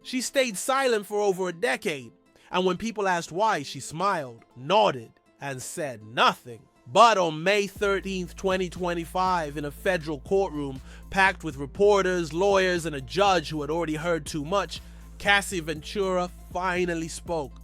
She stayed silent for over a decade, and when people asked why, she smiled, nodded, and said nothing. But on May 13th, 2025, in a federal courtroom packed with reporters, lawyers, and a judge who had already heard too much, Cassie Ventura finally spoke.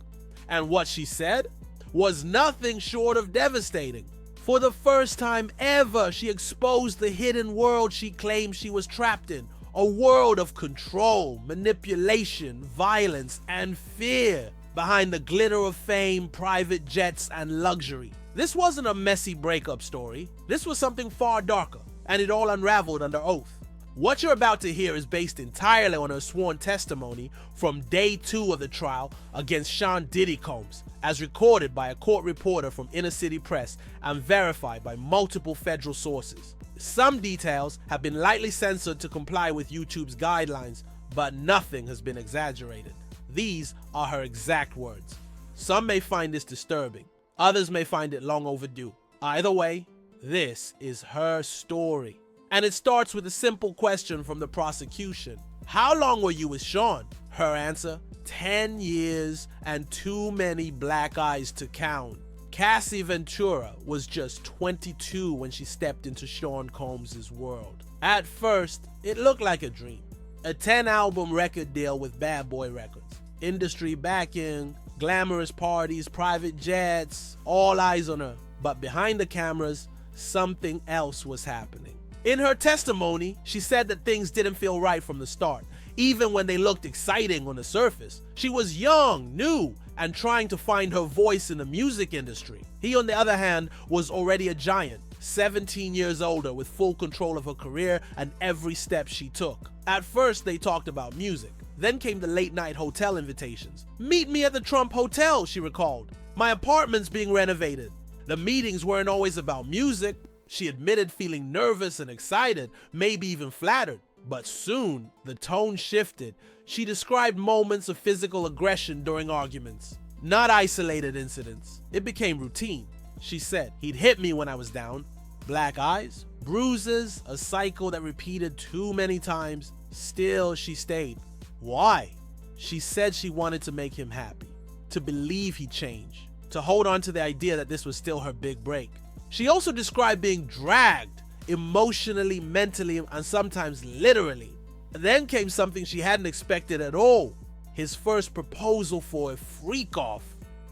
And what she said was nothing short of devastating. For the first time ever, she exposed the hidden world she claimed she was trapped in. A world of control, manipulation, violence, and fear behind the glitter of fame, private jets, and luxury. This wasn't a messy breakup story. This was something far darker, and it all unraveled under oath. What you're about to hear is based entirely on her sworn testimony from day 2 of the trial against Sean Diddy Combs, as recorded by a court reporter from Inner City Press and verified by multiple federal sources. Some details have been lightly censored to comply with YouTube's guidelines, but nothing has been exaggerated. These are her exact words. Some may find this disturbing, others may find it long overdue. Either way, this is her story. And it starts with a simple question from the prosecution. How long were you with Sean? Her answer, 10 years and too many black eyes to count. Cassie Ventura was just 22 when she stepped into Sean Combs' world. At first, it looked like a dream. A 10-album record deal with Bad Boy Records. Industry backing, glamorous parties, private jets, all eyes on her. But behind the cameras, something else was happening. In her testimony, she said that things didn't feel right from the start, even when they looked exciting on the surface. She was young, new, and trying to find her voice in the music industry. He, on the other hand, was already a giant, 17 years older, with full control of her career and every step she took. At first, they talked about music. Then came the late-night hotel invitations. Meet me at the Trump Hotel, she recalled. My apartment's being renovated. The meetings weren't always about music. She admitted feeling nervous and excited, maybe even flattered. But soon, the tone shifted. She described moments of physical aggression during arguments, not isolated incidents. It became routine. She said, he'd hit me when I was down. Black eyes, bruises, a cycle that repeated too many times. Still, she stayed. Why? She said she wanted to make him happy, to believe he'd change, to hold on to the idea that this was still her big break. She also described being dragged emotionally, mentally, and sometimes literally. Then came something she hadn't expected at all. His first proposal for a freak-off,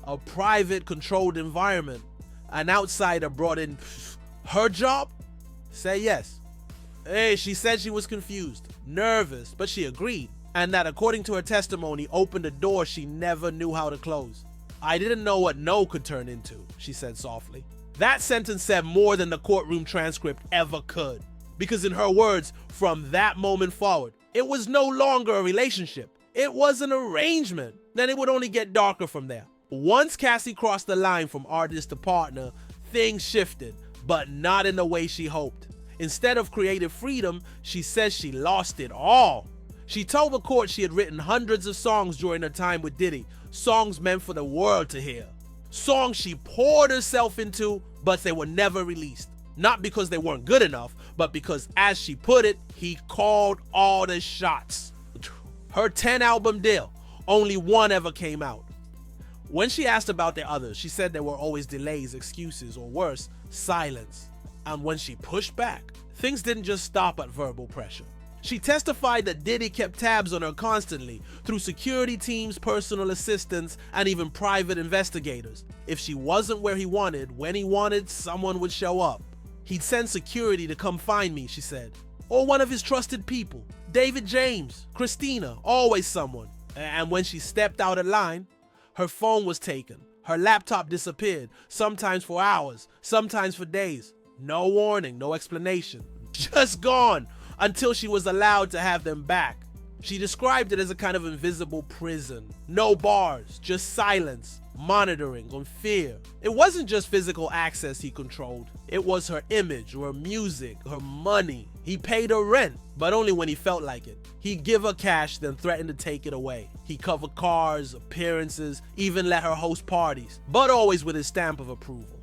a private, controlled environment. An outsider brought in her job? Say yes. Hey, she said she was confused, nervous, but she agreed. And that, according to her testimony, opened a door she never knew how to close. I didn't know what no could turn into, she said softly. That sentence said more than the courtroom transcript ever could. Because in her words, from that moment forward, it was no longer a relationship. It was an arrangement. Then it would only get darker from there. Once Cassie crossed the line from artist to partner, things shifted, but not in the way she hoped. Instead of creative freedom, she says she lost it all. She told the court she had written hundreds of songs during her time with Diddy, songs meant for the world to hear. Songs she poured herself into, but they were never released. Not because they weren't good enough, but because, as she put it, he called all the shots. Her 10-album deal, only one ever came out. When she asked about the others, she said there were always delays, excuses, or worse, silence. And when she pushed back, things didn't just stop at verbal pressure. She testified that Diddy kept tabs on her constantly through security teams, personal assistants, and even private investigators. If she wasn't where he wanted, when he wanted, someone would show up. He'd send security to come find me, she said. Or one of his trusted people. David James, Christina, always someone. And when she stepped out of line, her phone was taken. Her laptop disappeared, sometimes for hours, sometimes for days. No warning, no explanation. Just gone. Until she was allowed to have them back. She described it as a kind of invisible prison. No bars, just silence, monitoring, and fear. It wasn't just physical access he controlled. It was her image, her music, her money. He paid her rent, but only when he felt like it. He'd give her cash, then threaten to take it away. He covered cars, appearances, even let her host parties, but always with his stamp of approval.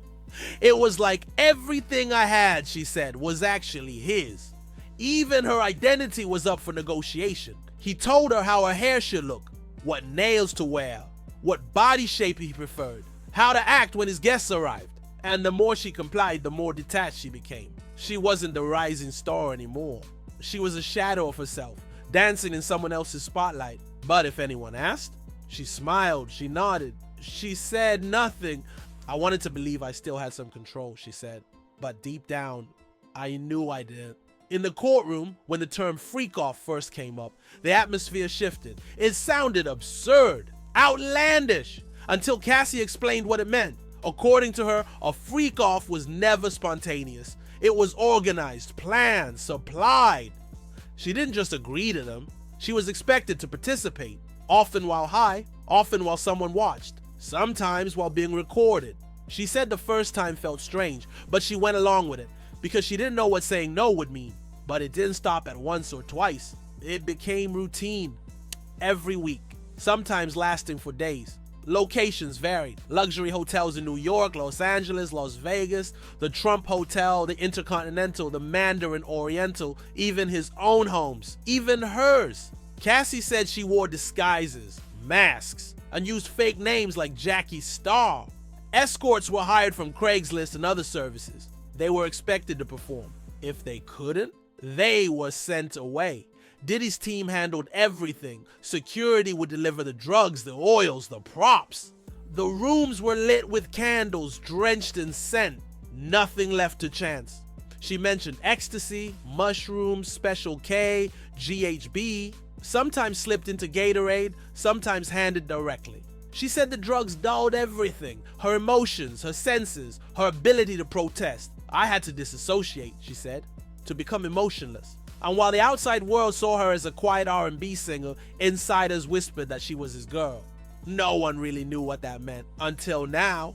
It was like everything I had, she said, was actually his. Even her identity was up for negotiation. He told her how her hair should look, what nails to wear, what body shape he preferred, how to act when his guests arrived. And the more she complied, the more detached she became. She wasn't the rising star anymore. She was a shadow of herself, dancing in someone else's spotlight. But if anyone asked, she smiled, she nodded, she said nothing. I wanted to believe I still had some control, she said. But deep down, I knew I didn't. In the courtroom, when the term freak off first came up, the atmosphere shifted. It sounded absurd, outlandish, until Cassie explained what it meant. According to her, a freak off was never spontaneous. It was organized, planned, supplied. She didn't just agree to them. She was expected to participate, often while high, often while someone watched, sometimes while being recorded. She said the first time felt strange, but she went along with it because she didn't know what saying no would mean. But it didn't stop at once or twice. It became routine. Every week, sometimes lasting for days. Locations varied. Luxury hotels in New York, Los Angeles, Las Vegas, the Trump Hotel, the Intercontinental, the Mandarin Oriental, even his own homes, even hers. Cassie said she wore disguises, masks, and used fake names like Jackie Starr. Escorts were hired from Craigslist and other services. They were expected to perform. If they couldn't, they were sent away. Diddy's team handled everything. Security would deliver the drugs, the oils, the props. The rooms were lit with candles drenched in scent. Nothing left to chance. She mentioned ecstasy, mushrooms, Special K, GHB, sometimes slipped into Gatorade, sometimes handed directly. She said the drugs dulled everything, her emotions, her senses, her ability to protest. I had to disassociate, she said, to become emotionless. And while the outside world saw her as a quiet R&B singer, insiders whispered that she was his girl. No one really knew what that meant until now.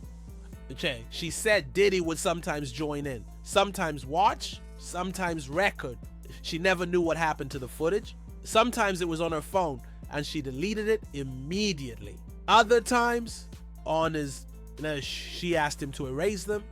She said Diddy would sometimes join in, sometimes watch, sometimes record. She never knew what happened to the footage. Sometimes it was on her phone and she deleted it immediately. Other times, she asked him to erase them.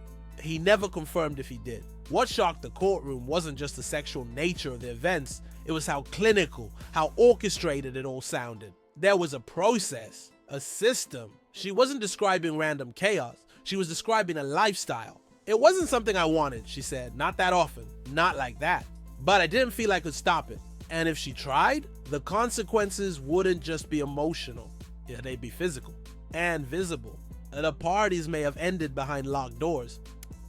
He never confirmed if he did. What shocked the courtroom wasn't just the sexual nature of the events, it was how clinical, how orchestrated it all sounded. There was a process, a system. She wasn't describing random chaos, she was describing a lifestyle. It wasn't something I wanted, she said, not that often, not like that. But I didn't feel I could stop it. And if she tried, the consequences wouldn't just be emotional, they'd be physical and visible. The parties may have ended behind locked doors,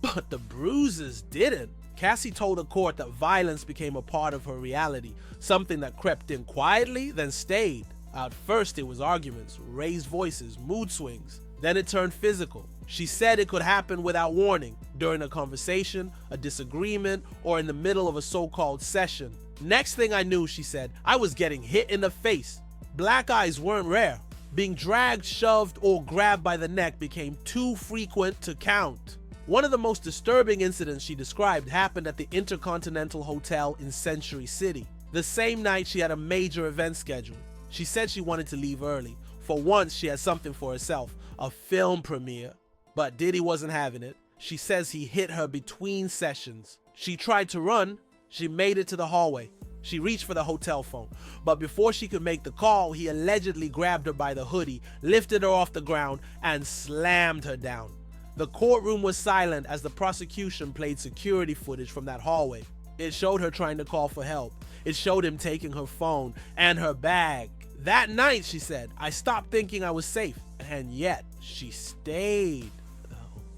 but the bruises didn't. Cassie told the court that violence became a part of her reality, something that crept in quietly, then stayed. At first it was arguments, raised voices, mood swings. Then it turned physical. She said it could happen without warning, during a conversation, a disagreement, or in the middle of a so-called session. Next thing I knew, she said, I was getting hit in the face. Black eyes weren't rare. Being dragged, shoved, or grabbed by the neck became too frequent to count. One of the most disturbing incidents she described happened at the Intercontinental Hotel in Century City. The same night she had a major event scheduled. She said she wanted to leave early. For once she had something for herself, a film premiere. But Diddy wasn't having it. She says he hit her between sessions. She tried to run. She made it to the hallway. She reached for the hotel phone, but before she could make the call, he allegedly grabbed her by the hoodie, lifted her off the ground, and slammed her down. The courtroom was silent as the prosecution played security footage from that hallway. It showed her trying to call for help. It showed him taking her phone and her bag. That night, she said, I stopped thinking I was safe, and yet she stayed.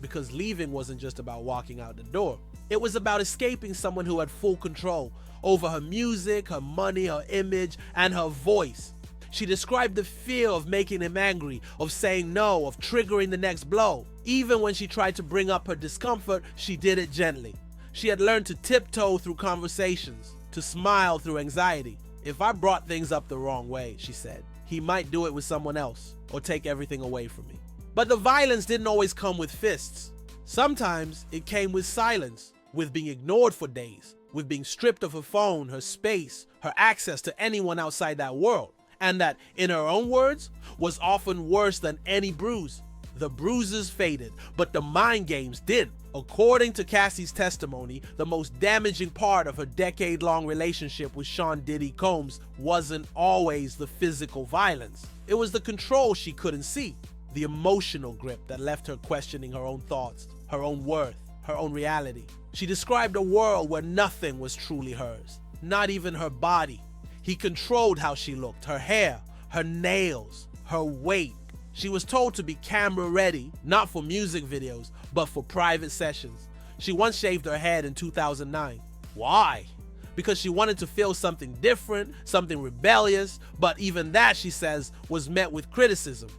Because leaving wasn't just about walking out the door. It was about escaping someone who had full control over her music, her money, her image, and her voice. She described the fear of making him angry, of saying no, of triggering the next blow. Even when she tried to bring up her discomfort, she did it gently. She had learned to tiptoe through conversations, to smile through anxiety. If I brought things up the wrong way, she said, he might do it with someone else or take everything away from me. But the violence didn't always come with fists. Sometimes it came with silence, with being ignored for days, with being stripped of her phone, her space, her access to anyone outside that world. And that, in her own words, was often worse than any bruise. The bruises faded, but the mind games didn't. According to Cassie's testimony, the most damaging part of her decade-long relationship with Sean Diddy Combs wasn't always the physical violence. It was the control she couldn't see, the emotional grip that left her questioning her own thoughts, her own worth, her own reality. She described a world where nothing was truly hers, not even her body. He controlled how she looked, her hair, her nails, her weight. She was told to be camera ready, not for music videos, but for private sessions. She once shaved her head in 2009. Why? Because she wanted to feel something different, something rebellious, but even that, she says, was met with criticism.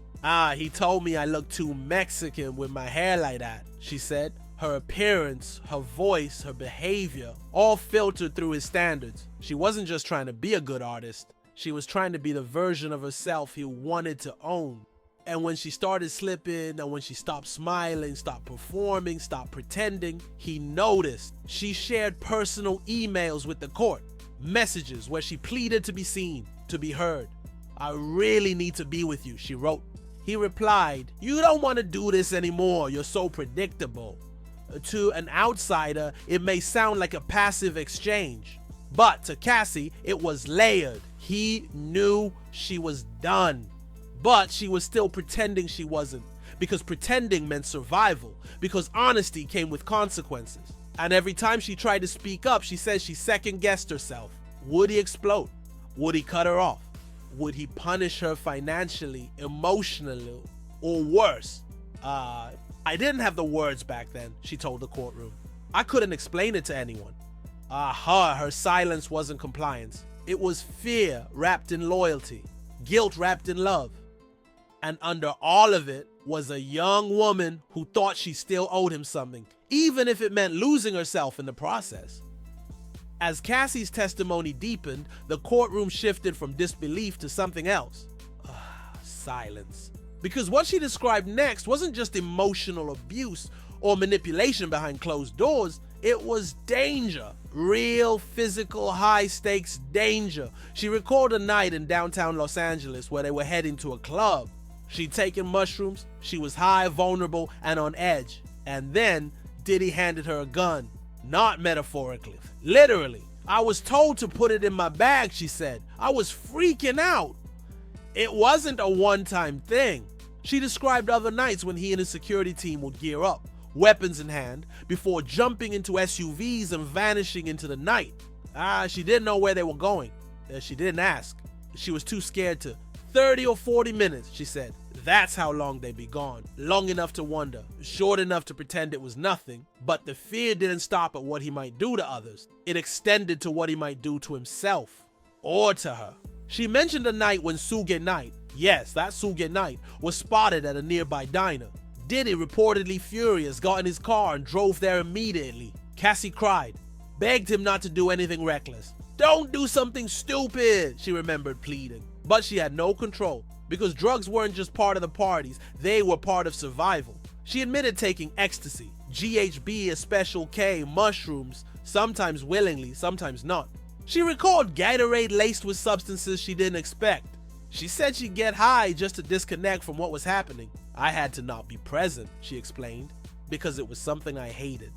He told me I looked too Mexican with my hair like that, she said. Her appearance, her voice, her behavior, all filtered through his standards. She wasn't just trying to be a good artist. She was trying to be the version of herself he wanted to own. And when she started slipping, and when she stopped smiling, stopped performing, stopped pretending, he noticed. She shared personal emails with the court, messages where she pleaded to be seen, to be heard. "I really need to be with you," she wrote. He replied, "You don't want to do this anymore, you're so predictable." To an outsider, it may sound like a passive exchange, but to Cassie, it was layered. He knew she was done. But she was still pretending she wasn't, because pretending meant survival, because honesty came with consequences. And every time she tried to speak up, she says she second-guessed herself. Would he explode? Would he cut her off? Would he punish her financially, emotionally, or worse? I didn't have the words back then, she told the courtroom. I couldn't explain it to anyone. Her silence wasn't compliance. It was fear wrapped in loyalty, guilt wrapped in love. And under all of it was a young woman who thought she still owed him something, even if it meant losing herself in the process. As Cassie's testimony deepened, the courtroom shifted from disbelief to something else. Silence. Because what she described next wasn't just emotional abuse or manipulation behind closed doors, it was danger. Real, physical, high-stakes danger. She recalled a night in downtown Los Angeles where they were heading to a club. She'd taken mushrooms, she was high, vulnerable, and on edge. And then Diddy handed her a gun. Not metaphorically, literally. "I was told to put it in my bag," she said. "I was freaking out." It wasn't a one-time thing. She described other nights when he and his security team would gear up, weapons in hand, before jumping into SUVs and vanishing into the night. She didn't know where they were going. She didn't ask. She was too scared to. 30 or 40 minutes, she said. That's how long they'd be gone. Long enough to wonder, short enough to pretend it was nothing. But the fear didn't stop at what he might do to others. It extended to what he might do to himself or to her. She mentioned a night when Suge Knight, yes, that Suge Knight, was spotted at a nearby diner. Diddy, reportedly furious, got in his car and drove there immediately. Cassie cried, begged him not to do anything reckless. "Don't do something stupid," she remembered pleading. But she had no control, because drugs weren't just part of the parties, they were part of survival. She admitted taking ecstasy, GHB, a special K, mushrooms, sometimes willingly, sometimes not. She recalled Gatorade laced with substances she didn't expect. She said she'd get high just to disconnect from what was happening. "I had to not be present," she explained, "because it was something I hated."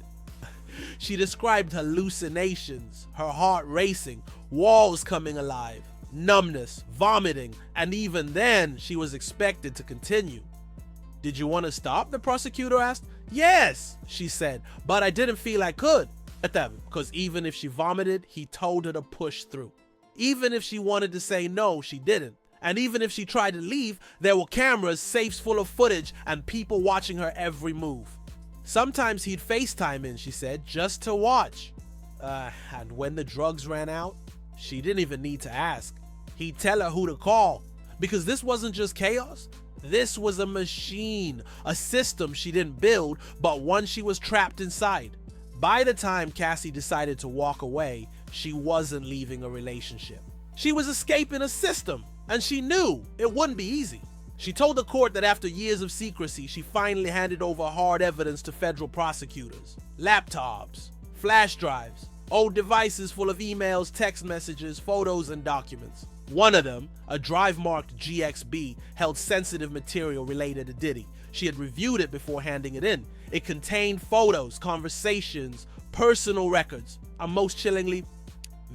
She described hallucinations, her heart racing, walls coming alive, numbness, vomiting, and even then, she was expected to continue. "Did you want to stop?" the prosecutor asked. "Yes," she said, "but I didn't feel I could." Because even if she vomited, he told her to push through. Even if she wanted to say no, she didn't. And even if she tried to leave, there were cameras, safes full of footage, and people watching her every move. Sometimes he'd FaceTime in, she said, just to watch. And when the drugs ran out, she didn't even need to ask. He'd tell her who to call. Because this wasn't just chaos. This was a machine, a system she didn't build, but one she was trapped inside. By the time Cassie decided to walk away, she wasn't leaving a relationship. She was escaping a system, and she knew it wouldn't be easy. She told the court that after years of secrecy, she finally handed over hard evidence to federal prosecutors. Laptops, flash drives, old devices full of emails, text messages, photos, and documents. One of them, a drive-marked GXB, held sensitive material related to Diddy. She had reviewed it before handing it in. It contained photos, conversations, personal records, and most chillingly,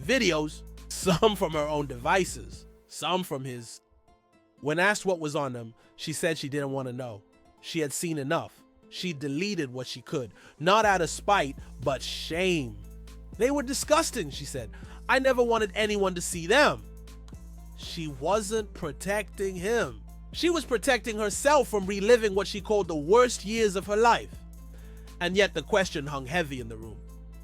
videos, some from her own devices, some from his. When asked what was on them, she said she didn't want to know. She had seen enough. She deleted what she could, not out of spite, but shame. They were disgusting, she said. I never wanted anyone to see them. She wasn't protecting him. She was protecting herself from reliving what she called the worst years of her life. And yet the question hung heavy in the room.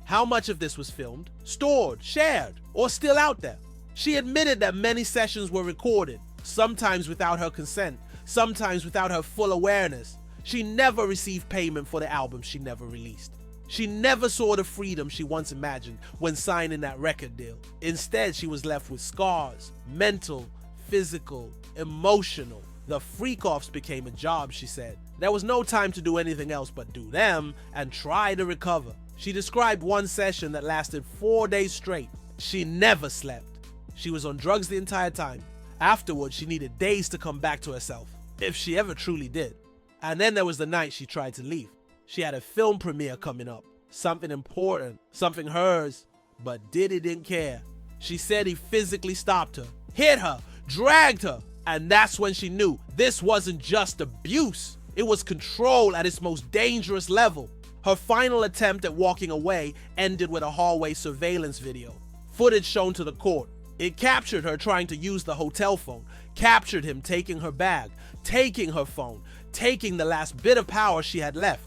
How much of this was filmed, stored, shared, or still out there? She admitted that many sessions were recorded, sometimes without her consent, sometimes without her full awareness. She never received payment for the album she never released. She never saw the freedom she once imagined when signing that record deal. Instead, she was left with scars, mental, physical, emotional. The freak-offs became a job, she said. There was no time to do anything else but do them and try to recover. She described one session that lasted 4 days straight. She never slept. She was on drugs the entire time. Afterwards, she needed days to come back to herself, if she ever truly did. And then there was the night she tried to leave. She had a film premiere coming up, something important, something hers, but Diddy didn't care. She said he physically stopped her, hit her, dragged her, and that's when she knew this wasn't just abuse. It was control at its most dangerous level. Her final attempt at walking away ended with a hallway surveillance video. Footage shown to the court. It captured her trying to use the hotel phone, captured him taking her bag, taking her phone, taking the last bit of power she had left.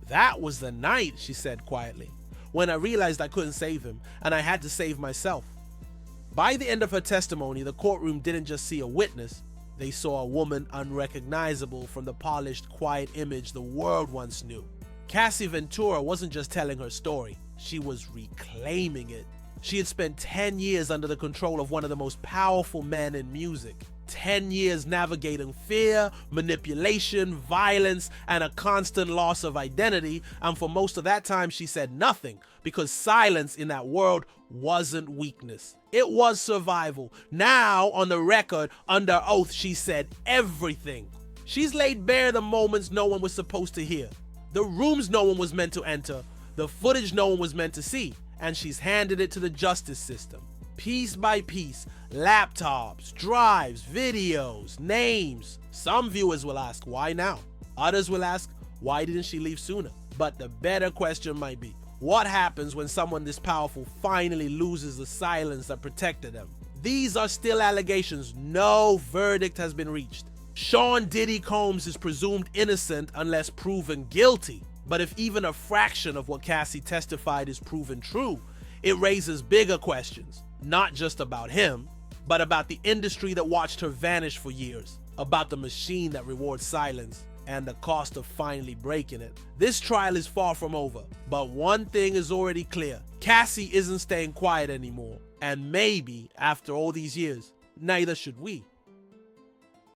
That was the night, she said quietly, when I realized I couldn't save him and I had to save myself. By the end of her testimony, the courtroom didn't just see a witness. They saw a woman unrecognizable from the polished, quiet image the world once knew. Cassie Ventura wasn't just telling her story, she was reclaiming it. She had spent 10 years under the control of one of the most powerful men in music. 10 years navigating fear, manipulation, violence, and a constant loss of identity, and for most of that time she said nothing, because silence in that world wasn't weakness. It was survival. Now, on the record, under oath, she said everything. She's laid bare the moments no one was supposed to hear, the rooms no one was meant to enter, the footage no one was meant to see, and she's handed it to the justice system. Piece by piece, laptops, drives, videos, names. Some viewers will ask, why now? Others will ask, why didn't she leave sooner? But the better question might be, what happens when someone this powerful finally loses the silence that protected them? These are still allegations. No verdict has been reached. Sean Diddy Combs is presumed innocent unless proven guilty. But if even a fraction of what Cassie testified is proven true, it raises bigger questions. Not just about him, but about the industry that watched her vanish for years, about the machine that rewards silence, and the cost of finally breaking it. This trial is far from over, but one thing is already clear. Cassie isn't staying quiet anymore, and maybe, after all these years, neither should we.